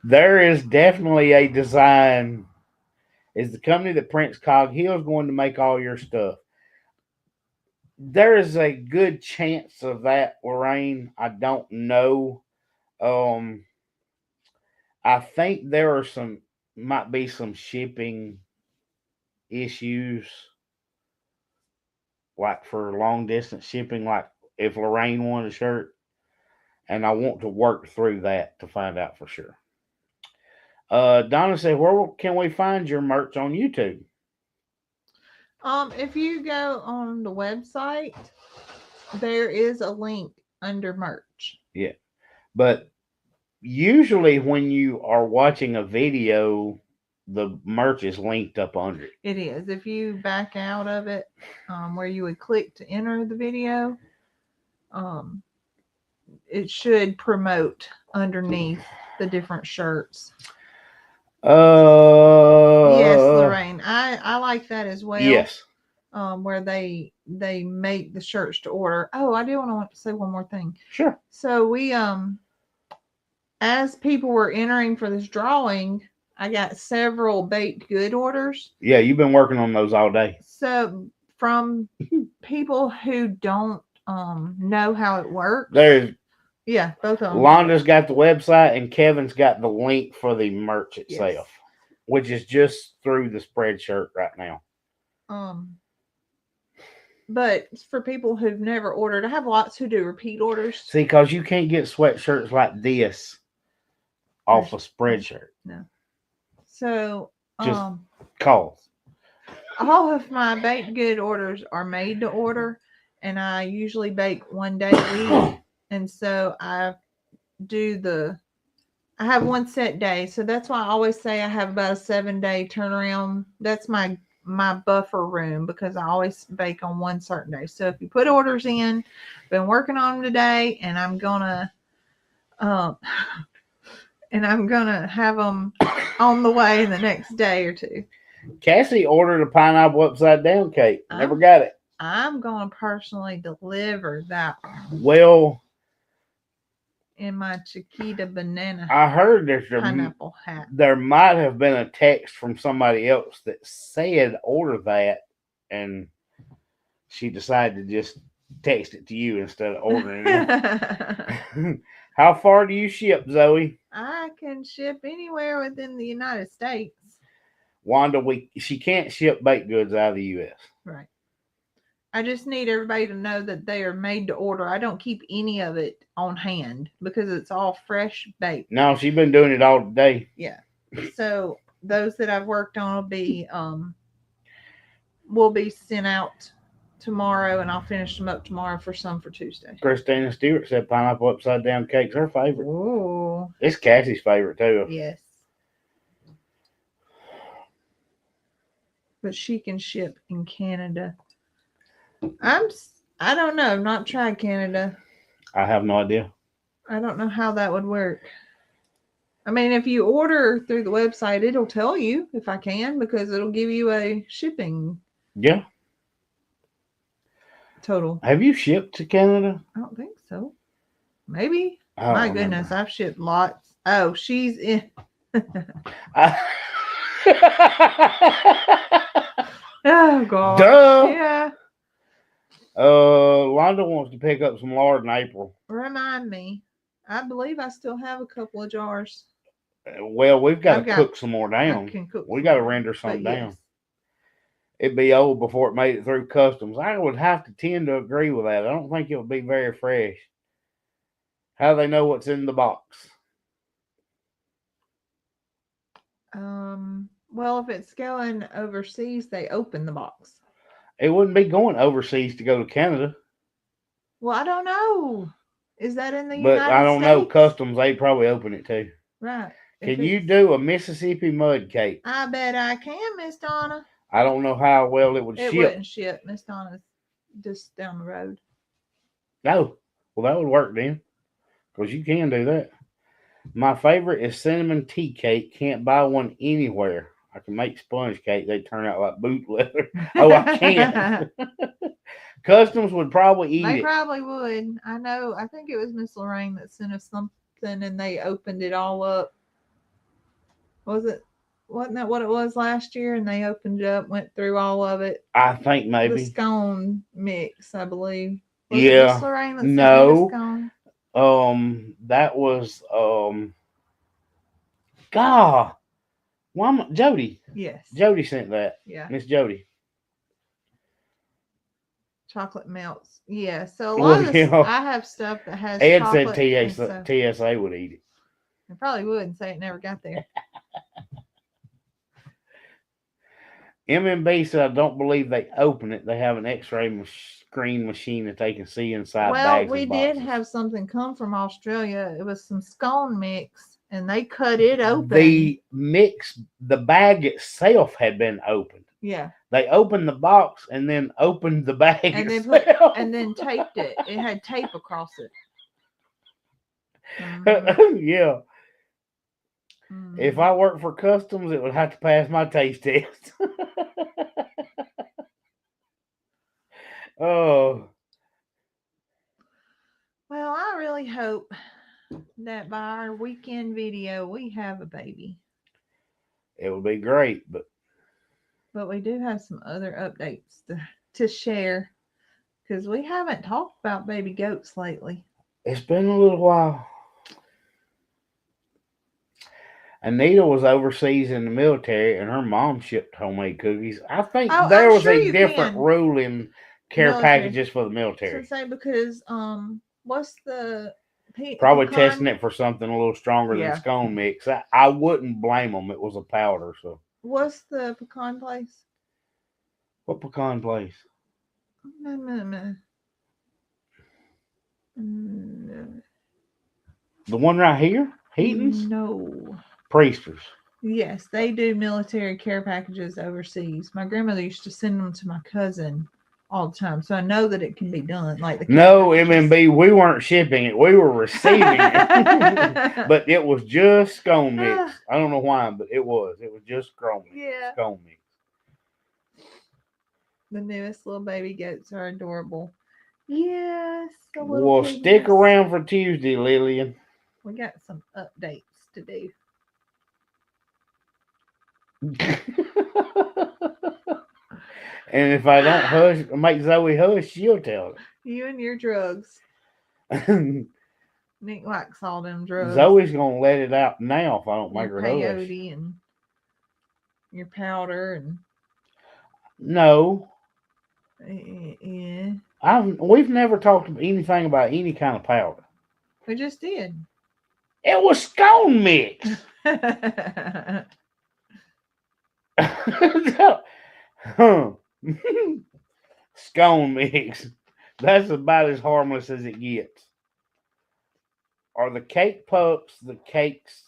There is definitely a design. Is the company that prints Cog Hill's going to make all your stuff? There is a good chance of that, Lorraine. I don't know. I think there are might be some shipping issues, like for long distance shipping, like if Lorraine wanted a shirt, and I want to work through that to find out for sure. Donna said, "Where can we find your merch on YouTube?" If you go on the website, there is a link under merch. Yeah, but usually when you are watching a video, the merch is linked up under it. It is. If you back out of it, where you would click to enter the video, it should promote underneath the different shirts. Yes, Lorraine. I like that as well. Yes. Where they make the shirts to order. Oh, I do want to say one more thing. Sure. So we as people were entering for this drawing, I got several baked good orders. Yeah, you've been working on those all day. So from people who don't know how it works. Yeah, both of them. Londa's got the website and Kevin's got the link for the merch itself, which is just through the Spreadshirt right now. But for people who've never ordered, I have lots who do repeat orders. See, because you can't get sweatshirts like this off a Spreadshirt. No. So, just calls. All of my baked good orders are made to order, and I usually bake 1 day a week. And so I have one set day. So that's why I always say I have about a 7-day turnaround. That's my buffer room, because I always bake on one certain day. So if you put orders in, been working on them today, and I'm gonna have them on the way in the next day or two. Cassie ordered a pineapple upside down cake. Never got it. I'm gonna personally deliver that one. Well, in my Chiquita banana. I heard there's pineapple hat. There might have been a text from somebody else that said order that, and she decided to just text it to you instead of ordering it. How far do you ship, Zoe? I can ship anywhere within the United States. Wanda, she can't ship baked goods out of the U.S. Right. I just need everybody to know that they are made to order. I don't keep any of it on hand because it's all fresh baked. No, she's been doing it all day. Yeah. So those that I've worked on will be sent out tomorrow, and I'll finish them up tomorrow for some for Tuesday. Christina Stewart said pineapple upside down cake's her favorite. Ooh. It's Cassie's favorite too. Yes. But she can ship in Canada. I don't know. I've not tried Canada. I have no idea. I don't know how that would work. I mean, if you order through the website, it'll tell you if I can, because it'll give you a shipping. Yeah. Total. Have you shipped to Canada? I don't think so. Maybe. My goodness, I've shipped lots. Oh, she's in. Oh God. Duh. Yeah. Londa wants to pick up some lard in April. Remind me. I believe I still have a couple of jars. Well, we've got to cook some more down. We got to render some down. Yes. It'd be old before it made it through customs. I would have to tend to agree with that. I don't think it would be very fresh. How do they know what's in the box? Well, if it's going overseas, they open the box. It wouldn't be going overseas to go to Canada. Well, I don't know. Is that in the United States? But I don't know. Customs, they probably open it too. Right. Can you do a Mississippi mud cake? I bet I can, Miss Donna. I don't know how well it would ship. It wouldn't ship. Miss Donna's just down the road. No. Well, that would work then. Because you can do that. My favorite is cinnamon tea cake. Can't buy one anywhere. I can make sponge cake. They turn out like boot leather. Oh, I can't. Customs would probably eat it. They probably would. I know. I think it was Miss Lorraine that sent us something and they opened it all up. Wasn't that what it was last year? And they opened it up, went through all of it. I think maybe. The scone mix, I believe. Was it Miss Lorraine that no. Scone? That was God. Jody. Yes. Jody sent that. Yeah. Miss Jody. Chocolate melts. Yeah. So a lot of this, I have stuff that has Ed chocolate. Said TSA would eat it. They probably would and say it never got there. MMB said, I don't believe they open it. They have an x-ray screen machine that they can see inside bags. Well, we did have something come from Australia. It was some scone mix, and they cut it open. The bag itself had been opened. Yeah. They opened the box and then opened the bag itself. And then taped it. It had tape across it. Yeah. If I worked for customs, it would have to pass my taste test. Oh. Well, I really hope that by our weekend video, we have a baby. It would be great, but we do have some other updates to share because we haven't talked about baby goats lately. It's been a little while. Anita was overseas in the military, and her mom shipped homemade cookies. I think there was a different rule in care packages for the military. So say because what's the probably testing it for something a little stronger than scone mix. I wouldn't blame them. It was a powder. So what's the pecan place? What pecan place? No. The one right here, Heaton's? No. Priesters. Yes, they do military care packages overseas. My grandmother used to send them to my cousin all the time, so I know that it can be done. Like no, MMB, we weren't shipping it; we were receiving it. But it was just scone mix. I don't know why, but it was. It was just scone mix. Yeah. Scone mix. The newest little baby goats are adorable. Yes. Well, stick around for Tuesday, Lillian. We got some updates to do. And if I don't hush, make Zoe hush, she'll tell it. You and your drugs. Nick likes all them drugs. Zoe's gonna let it out now if I don't make her hush. Peyote and your powder and no. Yeah. We've never talked anything about any kind of powder. We just did. It was scone mix. Scone mix. That's about as harmless as it gets. Are the cake pups the cakes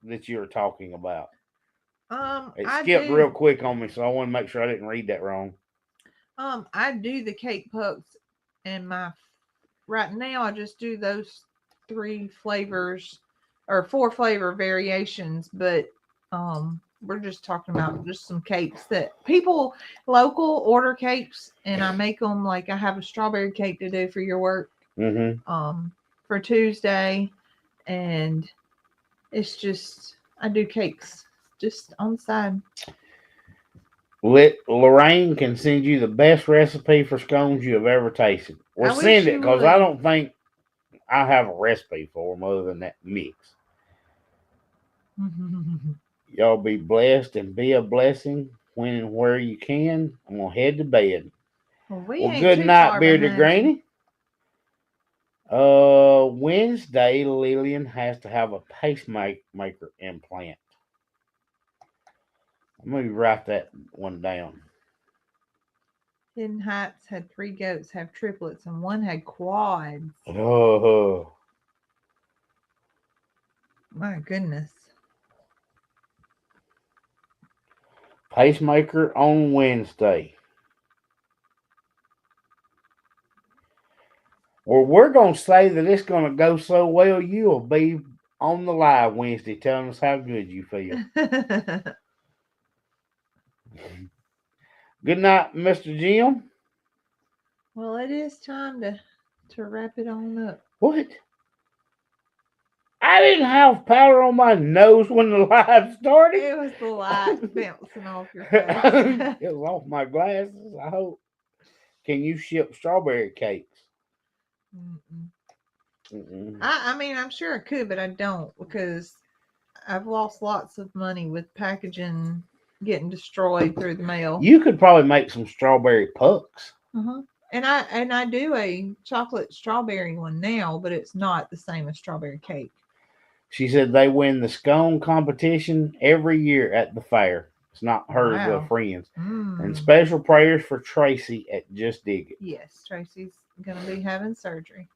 that you're talking about? It skipped real quick on me, so I want to make sure I didn't read that wrong. I do the cake pups, and right now I just do those 3 flavors or 4 flavor variations, but we're just talking about just some cakes that people local order cakes, and I make them like I have a strawberry cake to do for your work for Tuesday, and it's just I do cakes just on the side. Lorraine can send you the best recipe for scones you have ever tasted. Or send it, because I don't think I have a recipe for them other than that mix. Y'all be blessed and be a blessing when and where you can. I'm going to head to bed. Well, good night, Bearded Granny. Wednesday, Lillian has to have a pacemaker implant. Let me write that one down. Hidden Heights had 3 goats have triplets, and 1 had quads. Oh, my goodness. Pacemaker on Wednesday. Well, we're going to say that it's going to go so well, you'll be on the live Wednesday telling us how good you feel. Good night, Mr. Jim. Well, it is time to wrap it on up. What? I didn't have powder on my nose when the live started. It was the light bouncing off your face. It was off my glasses, I hope. Can you ship strawberry cakes? I mean, I'm sure I could, but I don't, because I've lost lots of money with packaging getting destroyed through the mail. You could probably make some strawberry pucks. And I do a chocolate strawberry one now, but it's not the same as strawberry cake. She said they win the scone competition every year at the fair. It's not hers, but friends. And special prayers for Tracy at Just Dig It. Yes, Tracy's going to be having surgery.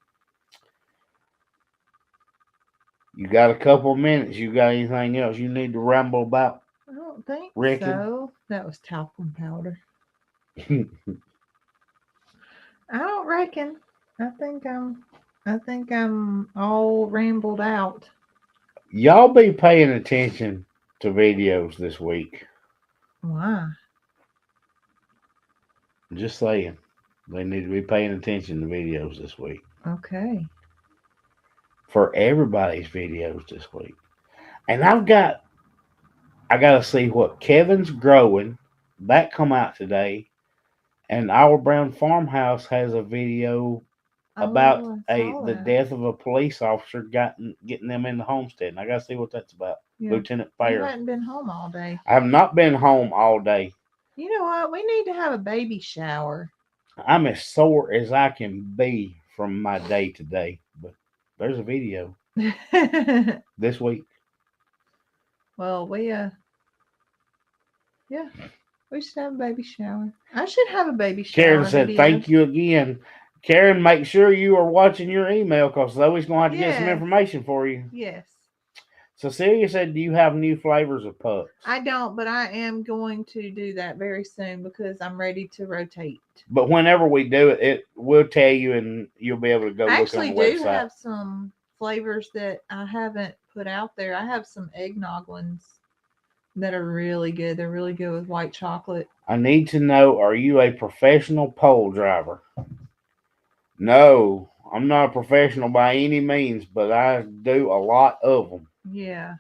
You got a couple of minutes. You got anything else you need to ramble about? I don't think so. That was talcum powder. I don't reckon. I think I'm all rambled out. Y'all be paying attention to videos this week. Why? Just saying. They need to be paying attention to videos this week. Okay. For everybody's videos this week. And I got to see what Kevin's growing. That come out today. And Our Brown Farmhouse has a video about the death of a police officer getting them in the homestead. And I got to see what that's about. Yeah. Lieutenant Fair. You hadn't been home all day. I have not been home all day. You know what? We need to have a baby shower. I'm as sore as I can be from my day today. But there's a video this week. Well, we should have a baby shower. I should have a baby shower. Karen said, "Thank you again." Karen, make sure you are watching your email, because Zoe's going to have to get some information for you. Yes. Cecilia said, "Do you have new flavors of pups?" I don't, but I am going to do that very soon, because I'm ready to rotate. But whenever we do it, we'll tell you, and you'll be able to go look on the website. I actually do have some flavors that I haven't put out there. I have some eggnog ones that are really good. They're really good with white chocolate. I need to know, are you a professional pole driver? No, I'm not a professional by any means, but I do a lot of them. Yeah.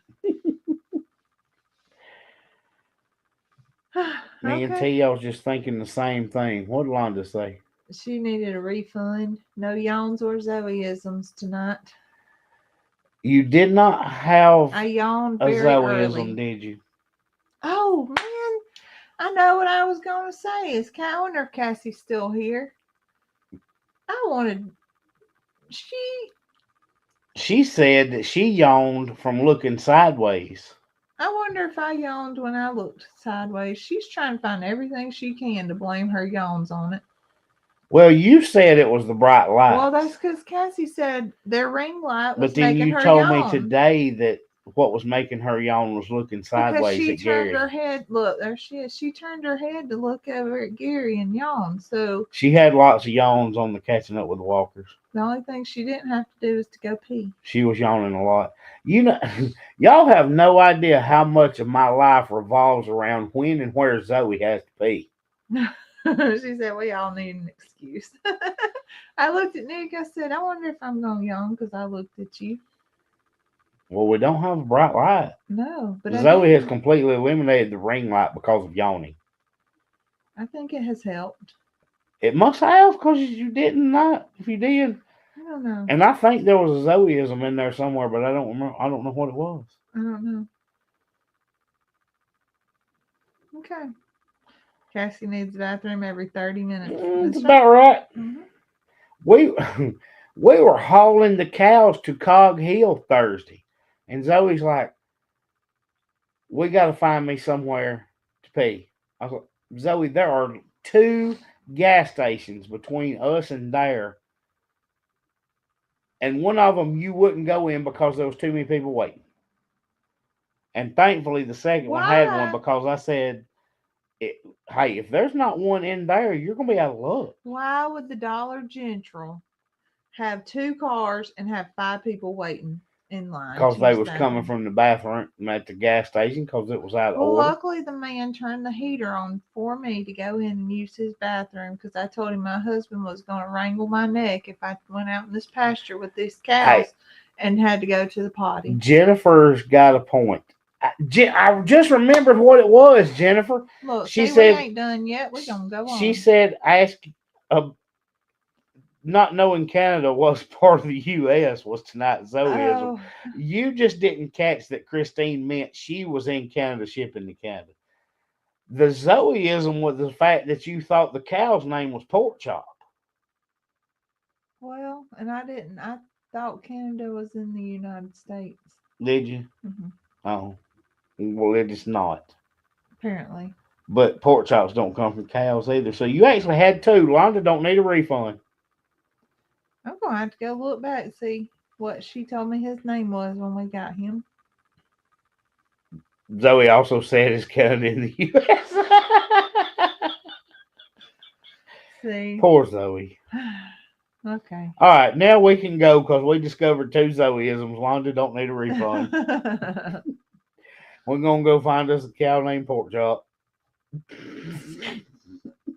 Me and T, I was just thinking the same thing. What did Londa say? She needed a refund. No yawns or Zoeisms tonight. You did not have I yawned a very Zoeism, early. Did you? Oh, man. I know what I was going to say. Is Cowan or Cassie still here? I wanted... She said that she yawned from looking sideways. I wonder if I yawned when I looked sideways. She's trying to find everything she can to blame her yawns on it. Well, you said it was the bright light. Well, that's because Cassie said their ring light was but then making you her told yawn. me today that what was making her yawn was looking sideways because she at Gary. turned her head. Look, there she is. She turned her head to look over at Gary and yawned. So She had lots of yawns on the catching up with the walkers. the only thing she didn't have to do was to go pee. She was yawning a lot. You know, y'all have no idea how much of my life revolves around when and where Zoe has to pee. She said, we all need an excuse. I looked at Nick. I said, I wonder if I'm going to yawn because I looked at you. Well, we don't have a bright light. No, but Zoe has completely eliminated the ring light because of yawning. I think it has helped. It must have, because you didn't not. If you did, I don't know. And I think there was a Zoeism in there somewhere, but I don't remember. I don't know what it was. I don't know. Okay. Cassie needs the bathroom every 30 minutes. That's about right. Mm-hmm. We were hauling the cows to Cog Hill Thursday, and Zoe's like, we got to find me somewhere to pee. I was like, Zoe, there are 2 gas stations between us and there, and one of them you wouldn't go in because there was too many people waiting. And thankfully, the second one had one because I said, hey, if there's not one in there, you're going to be out of luck. Why would the Dollar General have 2 cars and have 5 people waiting in line? Because they was coming from the bathroom at the gas station because it was out of order. Luckily, the man turned the heater on for me to go in and use his bathroom because I told him my husband was going to wrangle my neck if I went out in this pasture with these cows and had to go to the potty. Jennifer's got a point. I just remembered what it was, Jennifer. Look, she said, we ain't done yet. We're going to go on. She said, not knowing Canada was part of the U.S. was tonight Zoeism. Oh. You just didn't catch that Christine meant she was in Canada shipping to Canada. The Zoeism was the fact that you thought the cow's name was Pork Chop. Well, and I didn't. I thought Canada was in the United States. Did you? Mm-hmm. Oh. Well, it is not. Apparently. But pork chops don't come from cows either. So you actually had 2. Londa don't need a refund. I'm going to have to go look back and see what she told me his name was when we got him. Zoe also said it's Canada in the U.S. See? Poor Zoe. Okay. All right, now we can go because we discovered 2 Zoeisms. Londa don't need a refund. We're going to go find us a cow named Pork Chop.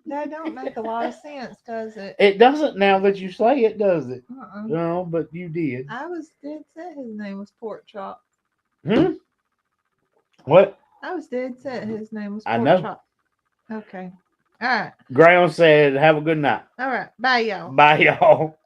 That don't make a lot of sense, does it? It doesn't now that you say it, does it? No, but you did. I was dead set his name was Pork Chop. What? I was dead set his name was Pork Chop. Okay. All right. Graham said, have a good night. All right. Bye, y'all. Bye, y'all.